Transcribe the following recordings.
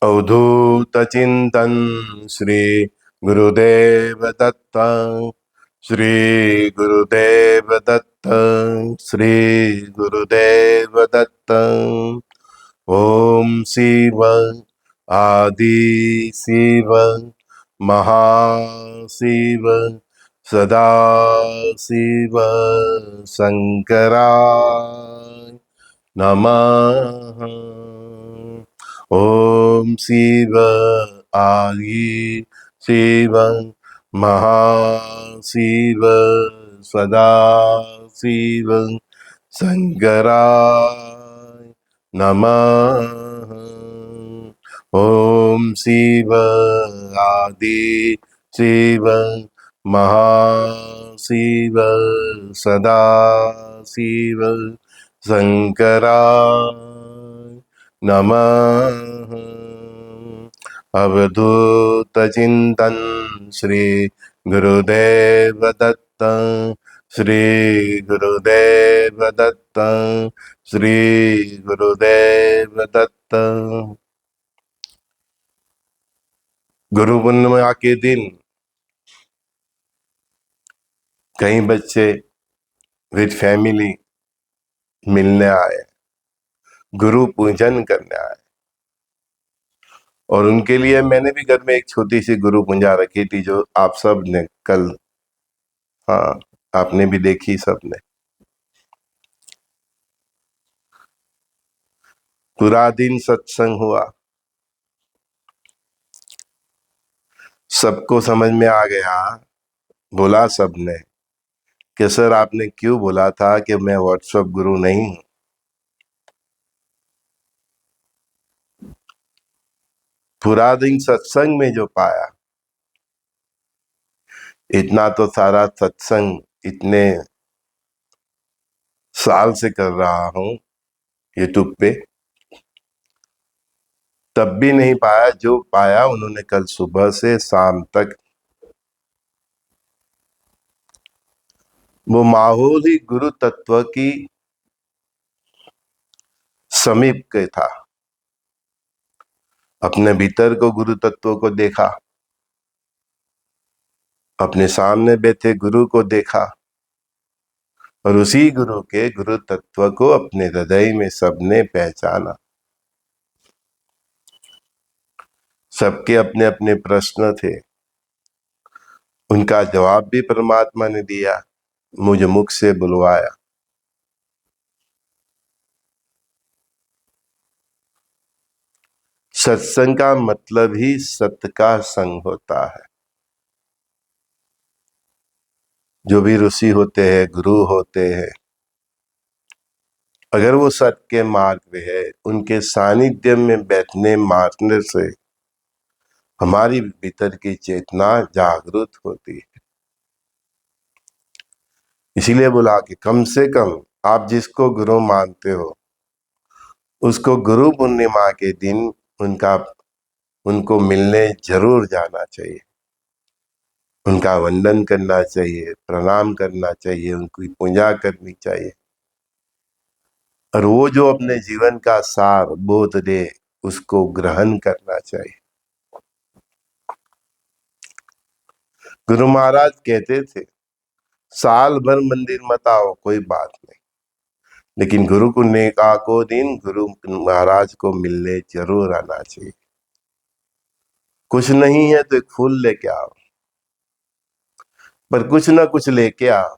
अवधूत चिंतन श्री गुरुदेव दत्त। श्री गुरुदेव दत्त। श्री गुरुदेव दत्त। ओम शिव आदि शिव महाशिव सदा शिव शंकराय नमः। ओम शिव आदि शिव महाशिव सदा शिव शंकराय नमः। ओम शिव आदि शिव महाशिव सदा शिव शंकराय नमः। अवधूत चिंतन श्री गुरुदेव दत्त। श्री गुरुदेव दत्त। श्री गुरुदेव दत्त। गुरु पूर्णिमा के दिन कई बच्चे विद फैमिली मिलने आए, गुरु पूजन करने आए। और उनके लिए मैंने भी घर में एक छोटी सी गुरु पूजा रखी थी, जो आप सब ने कल, हाँ, आपने भी देखी सबने। पूरा दिन सत्संग हुआ, सबको समझ में आ गया। बोला सबने कि सर आपने क्यों बोला था कि मैं व्हाट्सएप गुरु नहीं हूं। पूरा दिन सत्संग में जो पाया, इतना तो सारा सत्संग इतने साल से कर रहा हूं यूट्यूब पे, तब भी नहीं पाया जो पाया उन्होंने कल सुबह से शाम तक। वो माहौल ही गुरु तत्व की समीप के था। अपने भीतर को गुरु तत्व को देखा, अपने सामने बैठे गुरु को देखा, और उसी गुरु के गुरु तत्व को अपने हृदय में सबने पहचाना। सबके अपने अपने प्रश्न थे, उनका जवाब भी परमात्मा ने दिया, मुझे मुख से बुलवाया। सत्संग का मतलब ही सत्य का संग होता है। जो भी ऋषि होते हैं, गुरु होते हैं, अगर वो सत्य के मार्ग पे है, उनके सानिध्य में बैठने मारने से हमारी भीतर की चेतना जागृत होती है। इसीलिए बोला कि कम से कम आप जिसको गुरु मानते हो, उसको गुरु पूर्णिमा के दिन उनको मिलने जरूर जाना चाहिए, उनका वंदन करना चाहिए, प्रणाम करना चाहिए, उनकी पूजा करनी चाहिए। और वो जो अपने जीवन का सार बोध दे, उसको ग्रहण करना चाहिए। गुरु महाराज कहते थे, साल भर मंदिर मत आओ कोई बात नहीं, लेकिन गुरु पूर्णिमा को दिन गुरु महाराज को मिलने जरूर आना चाहिए। कुछ नहीं है तो एक फूल लेके आओ, पर कुछ ना कुछ लेके आओ।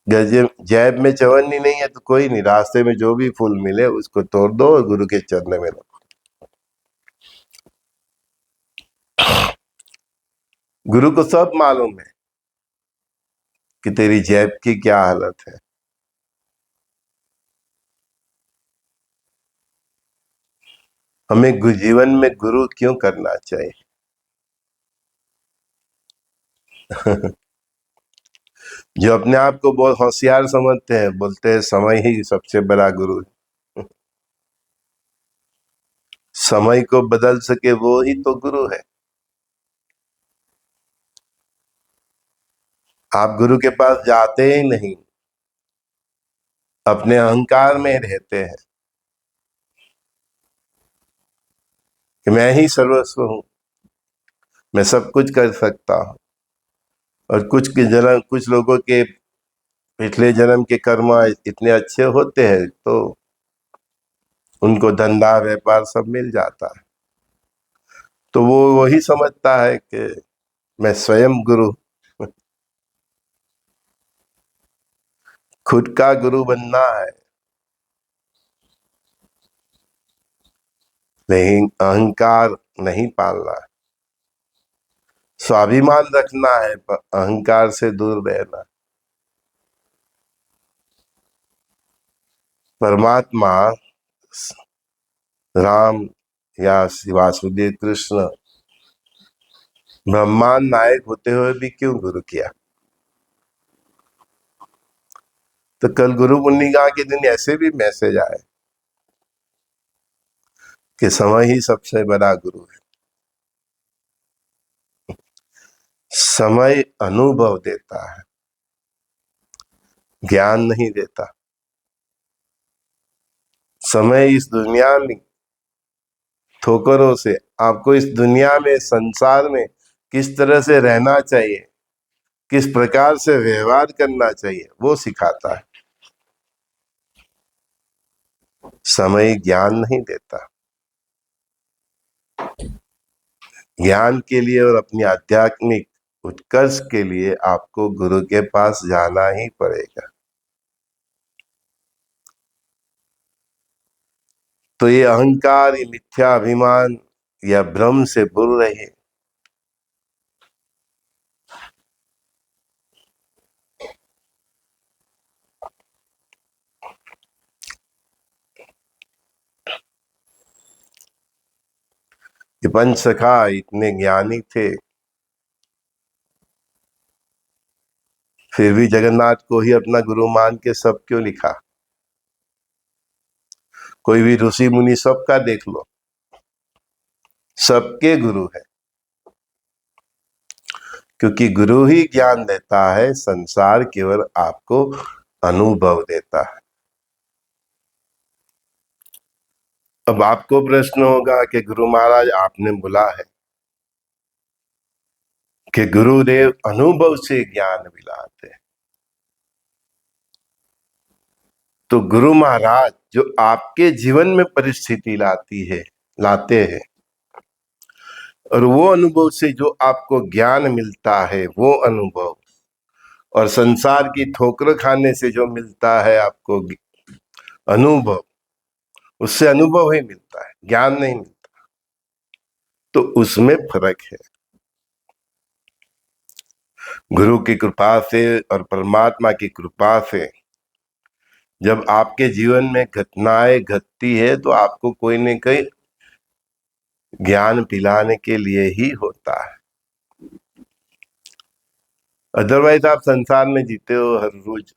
जैब में चवन्नी नहीं है तो कोई नहीं, रास्ते में जो भी फूल मिले उसको तोड़ दो और गुरु के चरण में रखो। गुरु को सब मालूम है कि तेरी जैब की क्या हालत है। हमें जीवन में गुरु क्यों करना चाहिए? जो अपने आप को बहुत होशियार समझते हैं, बोलते हैं समय ही सबसे बड़ा गुरु है। समय को बदल सके वो ही तो गुरु है। आप गुरु के पास जाते ही नहीं, अपने अहंकार में रहते हैं। कि मैं ही सर्वस्व हूं, मैं सब कुछ कर सकता हूं। और कुछ लोगों के पिछले जन्म के कर्म इतने अच्छे होते हैं तो उनको धंधा व्यापार सब मिल जाता है, तो वो वही समझता है कि मैं स्वयं गुरु, खुद का गुरु बनना है, लेकिन अहंकार नहीं पालना है। स्वाभिमान रखना है पर अहंकार से दूर रहना। परमात्मा राम या वासुदेव कृष्ण ब्रह्मांड नायक होते हुए भी क्यों गुरु किया? तो कल गुरु पूर्णिमा के दिन ऐसे भी मैसेज आए कि समय ही सबसे बड़ा गुरु है। समय अनुभव देता है, ज्ञान नहीं देता। समय इस दुनिया में ठोकरों से आपको इस दुनिया में संसार में किस तरह से रहना चाहिए, किस प्रकार से व्यवहार करना चाहिए, वो सिखाता है। समय ज्ञान नहीं देता। ज्ञान के लिए और अपनी आध्यात्मिक उत्कर्ष के लिए आपको गुरु के पास जाना ही पड़ेगा। तो ये अहंकार, ये मिथ्या अभिमान या भ्रम से दूर रहिए। ये पंच सखा इतने ज्ञानी थे, फिर भी जगन्नाथ को ही अपना गुरु मान के सब क्यों लिखा? कोई भी ऋषि मुनि सबका देख लो, सबके गुरु है, क्योंकि गुरु ही ज्ञान देता है, संसार केवल आपको अनुभव देता है। अब आपको प्रश्न होगा कि गुरु महाराज आपने बोला है कि गुरुदेव अनुभव से ज्ञान दिलाते हैं, तो गुरु महाराज जो आपके जीवन में परिस्थिति लाते हैं और वो अनुभव से जो आपको ज्ञान मिलता है वो अनुभव, और संसार की ठोकर खाने से जो मिलता है आपको अनुभव, उससे अनुभव ही मिलता है, ज्ञान नहीं मिलता। तो उसमें फर्क है। गुरु की कृपा से और परमात्मा की कृपा से जब आपके जीवन में घटनाएं घटती है तो आपको कोई न कोई ज्ञान पिलाने के लिए ही होता है। अदरवाइज आप संसार में जीते हो, हर रोज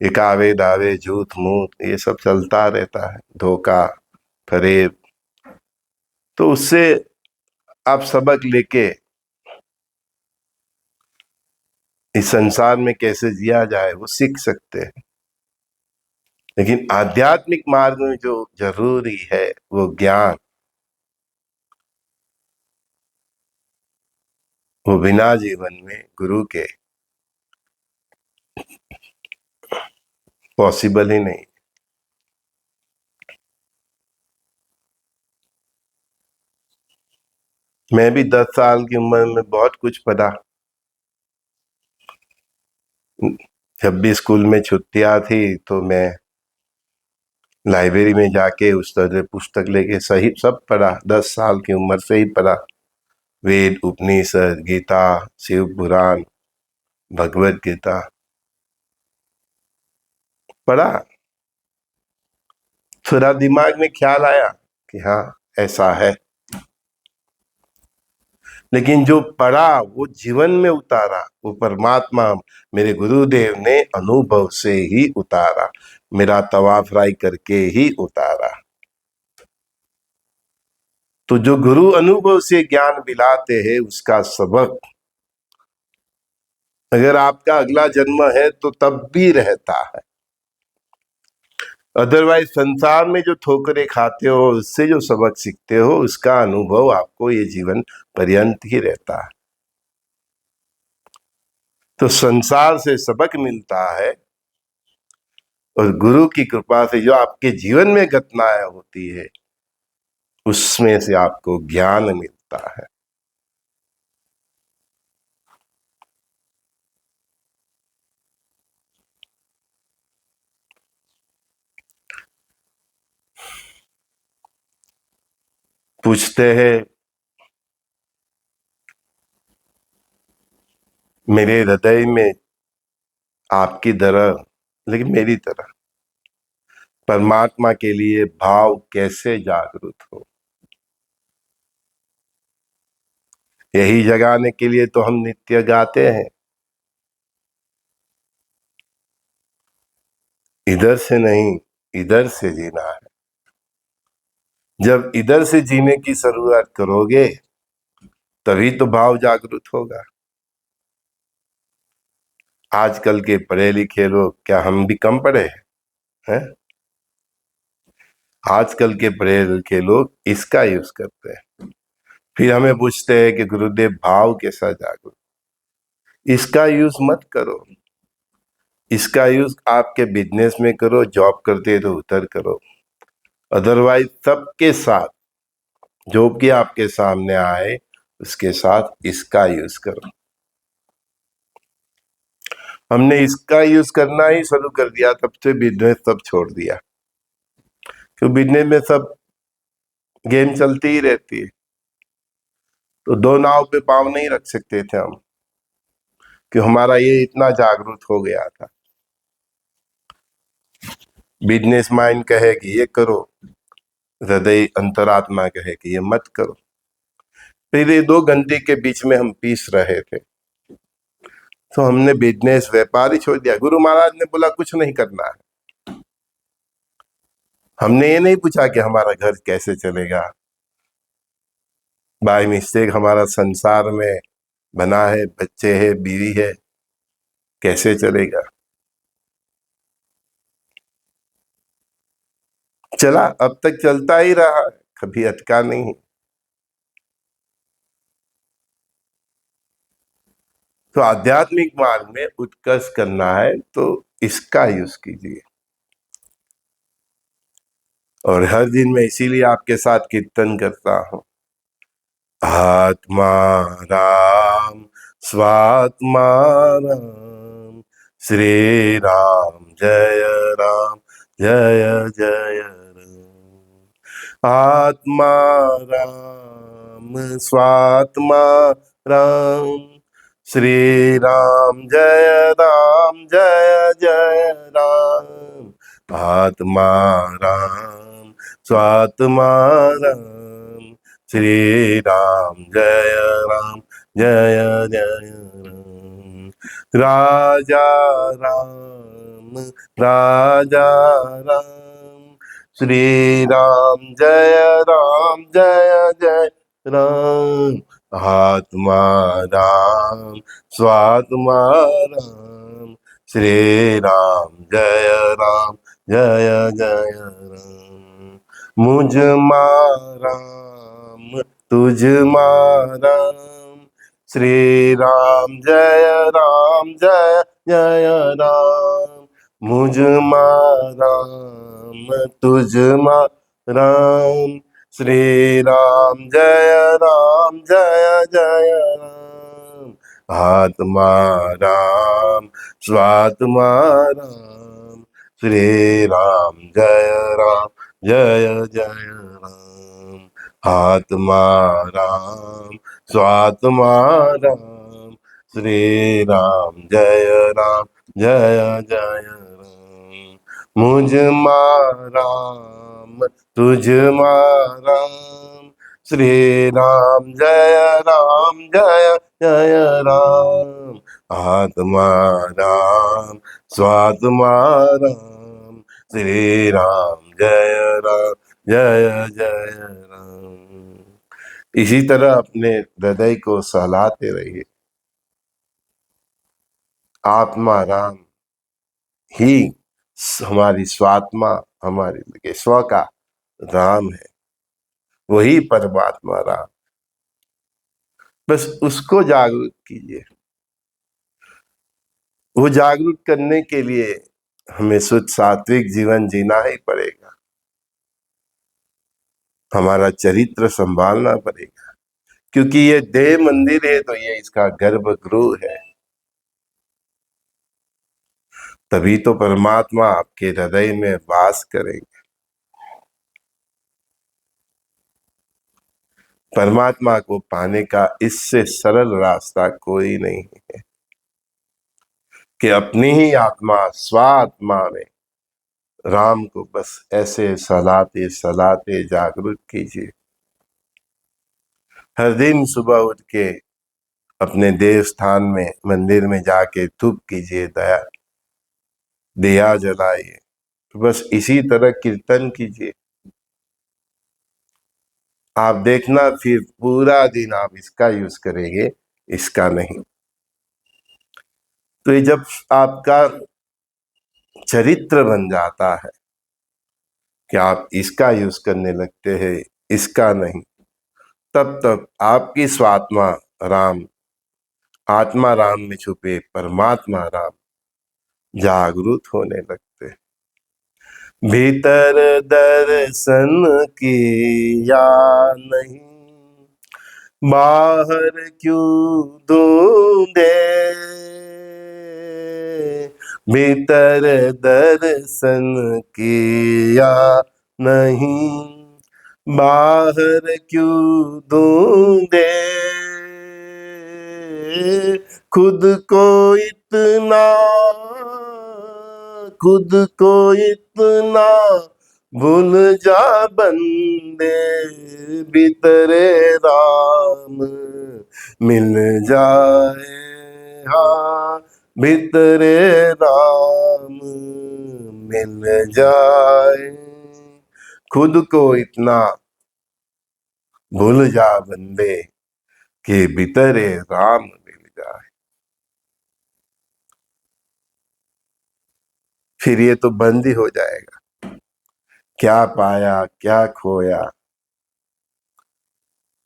इकावे दावे झूठ मूठ ये सब चलता रहता है, धोखा फरेब। तो उससे आप सबक लेके इस संसार में कैसे जिया जाए वो सीख सकते हैं। लेकिन आध्यात्मिक मार्ग में जो जरूरी है वो ज्ञान, वो बिना जीवन में गुरु के पॉसिबल ही नहीं। मैं भी 10 साल की उम्र में बहुत कुछ पढ़ा। जब भी स्कूल में छुट्टियां थी तो मैं लाइब्रेरी में जाके उस तरह पुस्तक लेके सही सब पढ़ा। 10 साल की उम्र से ही पढ़ा। वेद, उपनिषद, गीता, शिव पुराण, भगवत गीता पढ़ा। थोड़ा दिमाग में ख्याल आया कि हाँ ऐसा है, लेकिन जो पढ़ा वो जीवन में उतारा, वो परमात्मा मेरे गुरुदेव ने अनुभव से ही उतारा, मेरा तवा फ्राई करके ही उतारा। तो जो गुरु अनुभव से ज्ञान दिलाते हैं उसका सबक अगर आपका अगला जन्म है तो तब भी रहता है। अदरवाइज संसार में जो ठोकरें खाते हो, उससे जो सबक सीखते हो, उसका अनुभव आपको ये जीवन पर्यंत ही रहता है। तो संसार से सबक मिलता है, और गुरु की कृपा से जो आपके जीवन में घटनाएं होती है, उसमें से आपको ज्ञान मिलता है। पूछते हैं, मेरे हृदय में आपकी तरह, लेकिन मेरी तरह परमात्मा के लिए भाव कैसे जागृत हो। यही जगाने के लिए तो हम नित्य गाते हैं। इधर से नहीं, इधर से जीना है। जब इधर से जीने की शुरुआत करोगे, तभी तो भाव जागृत होगा। आजकल के पढ़े लिखे लोग, क्या हम भी कम पढ़े हैं? आजकल के पढ़े लिखे लोग इसका यूज करते हैं, फिर हमें पूछते हैं कि गुरुदेव भाव कैसा जागृत। इसका यूज मत करो। इसका यूज आपके बिजनेस में करो, जॉब करते हैं तो उधर करो। अदरवाइज सबके साथ जो भी आपके सामने आए, उसके साथ इसका यूज करो। हमने इसका यूज करना ही शुरू कर दिया, तब से बिजनेस सब छोड़ दिया। तो बिजनेस में सब गेम चलती ही रहती है, तो दो नाव पे पाँव नहीं रख सकते थे हम, कि हमारा ये इतना जागरूक हो गया था। बिजनेस माइंड कहे कि ये करो, हृदय अंतरात्मा कहे कि ये मत करो। फिर ये 2 घंटे के बीच में हम पीस रहे थे, तो हमने बिजनेस व्यापार ही छोड़ दिया। गुरु महाराज ने बोला कुछ नहीं करना है। हमने ये नहीं पूछा कि हमारा घर कैसे चलेगा, बाय मिस्टेक हमारा संसार में बना है, बच्चे है, बीवी है, कैसे चलेगा। चला, अब तक चलता ही रहा, कभी अटका नहीं। तो आध्यात्मिक मार्ग में उत्कर्ष करना है तो इसका यूज कीजिए। और हर दिन मैं इसीलिए आपके साथ कीर्तन करता हूँ, आत्मा राम स्वात्मा राम, श्री राम जय राम, जय जय राम। आत्मा राम स्वात्मा राम, श्री राम जय राम, जय जय राम। आत्मा राम स्वात्मा राम, श्री राम जय राम, जय जय राम। राजा राम, राजा राम, श्री राम जय राम, जय जय राम। आत्मा राम स्वात्मा राम, श्री राम जय राम, जय जय राम। मुझ राम तुझ राम, श्री राम जय राम, जय जय राम। मुझ राम तुझ राम, श्री राम जय राम, जय जय राम। आत्मा राम स्वात्मा राम, श्री राम जय राम, जय जय राम। आत्मा राम स्वात्मा राम, श्री राम जय राम, जय जय राम। मुझ राम तुझ राम, श्री राम जय राम, जय जय राम। आत्मा राम स्वात्मा राम, श्री राम जय राम, जय जय राम। इसी तरह अपने हृदय को सहलाते रहिए। आत्मा राम ही हमारी स्वात्मा, हमारे के स्व का राम है, वही परमात्मा राम। बस उसको जागरूक कीजिए। वो जागरूक करने के लिए हमें शुद्ध सात्विक जीवन जीना ही पड़ेगा, हमारा चरित्र संभालना पड़ेगा, क्योंकि ये देह मंदिर है तो ये इसका गर्भगृह है। तभी तो परमात्मा आपके हृदय में वास करेंगे। परमात्मा को पाने का इससे सरल रास्ता कोई नहीं है कि अपनी ही आत्मा, स्वात्मा में राम को बस ऐसे सलाते सलाते जागरूक कीजिए। हर दिन सुबह उठ के अपने देव स्थान में, मंदिर में जाके धूप कीजिए, दिया जलाइए, बस इसी तरह कीर्तन कीजिए। आप देखना फिर पूरा दिन आप इसका यूज करेंगे, इसका नहीं। तो ये जब आपका चरित्र बन जाता है कि आप इसका यूज करने लगते हैं, इसका नहीं, तब तक आपकी स्वात्मा राम, आत्मा राम में छुपे परमात्मा राम जागरूक होने लगते। भीतर दर्शन की या नहीं, बाहर क्यों ढूंढे, भीतर दर्शन किया नहीं, बाहर क्यों ढूंढे, खुद को इतना, खुद को इतना भूल जा बंदे, भीतरे राम मिल जाए, हाँ भीतरे राम मिल जाए, खुद को इतना भूल जा बंदे कि भीतरे राम मिल जाए। फिर ये तो बंद ही हो जाएगा। क्या पाया क्या खोया,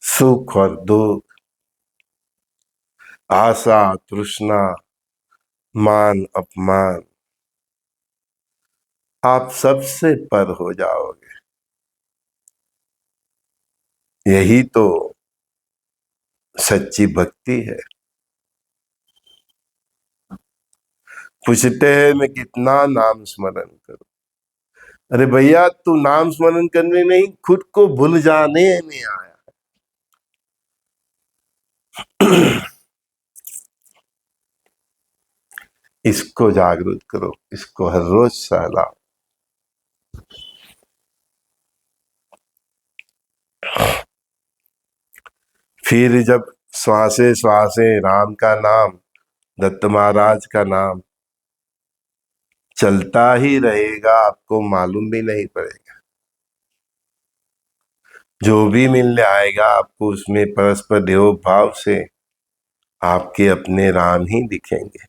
सुख और दुख, आशा तृष्णा, मान अपमान, आप सबसे पर हो जाओगे। यही तो सच्ची भक्ति है। पूछते हैं मैं कितना नाम स्मरण करूं। अरे भैया तू नाम स्मरण करने नहीं, खुद को भूल जाने में आया। इसको जागरूक करो, इसको हर रोज सहलाओ। फिर जब श्वासे श्वासे राम का नाम, दत्त महाराज का नाम चलता ही रहेगा, आपको मालूम भी नहीं पड़ेगा। जो भी मिलने आएगा आपको उसमें परस्पर देव भाव से आपके अपने राम ही दिखेंगे।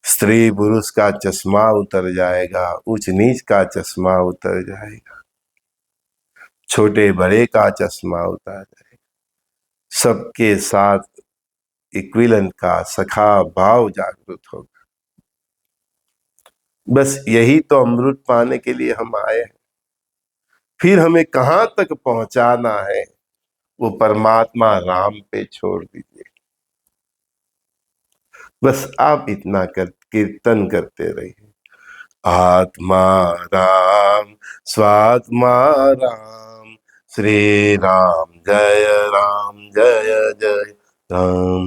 स्त्री पुरुष का चश्मा उतर जाएगा, ऊंच नीच का चश्मा उतर जाएगा, छोटे बड़े का चश्मा उतर जाएगा, सबके साथ इक्विलेंट का सखा भाव जागृत होगा। बस यही तो अमृत पाने के लिए हम आए हैं। फिर हमें कहाँ तक पहुंचाना है वो परमात्मा राम पे छोड़ दीजिए। बस आप इतना कीर्तन करते रहिए। आत्मा राम, स्वात्मा राम, श्री राम जय जय राम।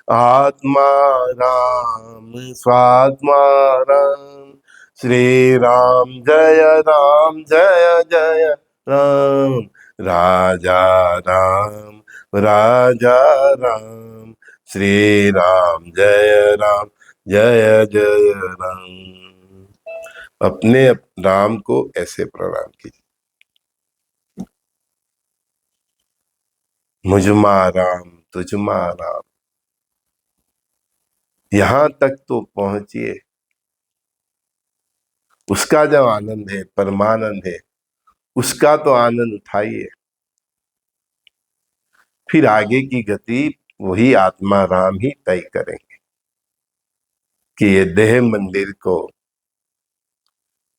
आत्मा राम, स्वात्मा राम, श्री राम जय जय राम। राजा राम, श्री राम जय जय राम। अपने राम को ऐसे प्रणाम कीजिए। मुझमा राम तुझमा राम, यहां तक तो पहुंचिए, उसका जो आनंद है, परमानंद है, उसका तो आनंद उठाइए। फिर आगे की गति वही आत्मा राम ही तय करेंगे कि ये देह मंदिर को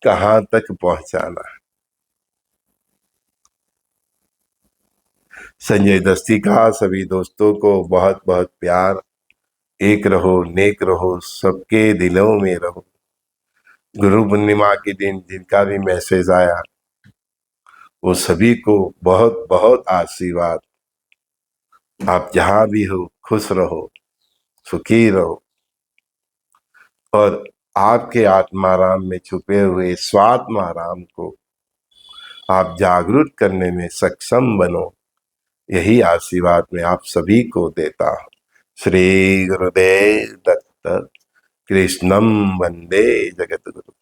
कहां तक पहुंचाना। संजय दस्ती का सभी दोस्तों को बहुत बहुत प्यार। एक रहो, नेक रहो, सबके दिलों में रहो। गुरु पूर्णिमा के दिन जिनका भी मैसेज आया, वो सभी को बहुत बहुत आशीर्वाद। आप जहां भी हो खुश रहो, सुखी रहो, और आपके आत्माराम में छुपे हुए स्वात्माराम को आप जागरूक करने में सक्षम बनो। यही आशीर्वाद मैं आप सभी को देता हूं। श्री गुरुदेव दत्त। कृष्णम वंदे जगत गुरु।